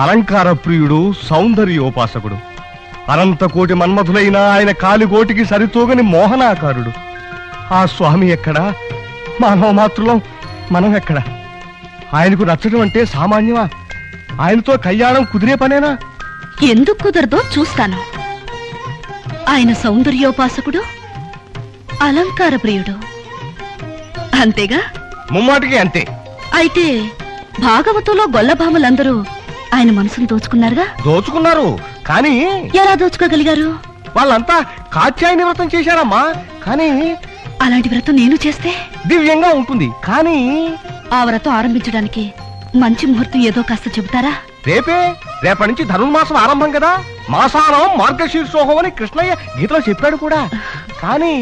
అలంకార ప్రియుడు, సౌందర్యోపాసకుడు, అనంత కోటి మన్మధులైన ఆయన కాలిగోటికి సరితూగని మోహనాకారుడు. ఆ స్వామి ఎక్కడా? మానవ మాతృలం మనం ఎక్కడా? ఆయనకు నచ్చడం అంటే సామాన్యమా? ఆయనతో కళ్యాణం కుదిరే పనేనా? ఎందుకు కుదరదో చూస్తాను. ఆయన సౌందర్యోపాసకుడు, అలంకార ప్రియుడు, అంతేగా? ముమ్మాటికి అంతే. అయితే భాగవతంలో గొల్లభామలందరూ ఆయన మనసును దోచుకున్నారుగా? దోచుకున్నారు, కానీ ఎలా దోచుకోగలిగారు? వాళ్ళంతా కాత్యాయని వ్రతం చేశారమ్మా. కానీ అలాంటి వ్రతం నేను చేస్తే దివ్యంగా ఉంటుంది. కానీ ఆ వ్రతం ఆరంభించడానికి మంచి ముహూర్తం ఏదో కాస్త చెబుతారా? రేపటి నుంచి ధనుర్మాసం ఆరంభం కదా. మాసానం మార్గశీర్షోహం అని కృష్ణయ్య గీతలో చెప్పాడు కూడా. కానీ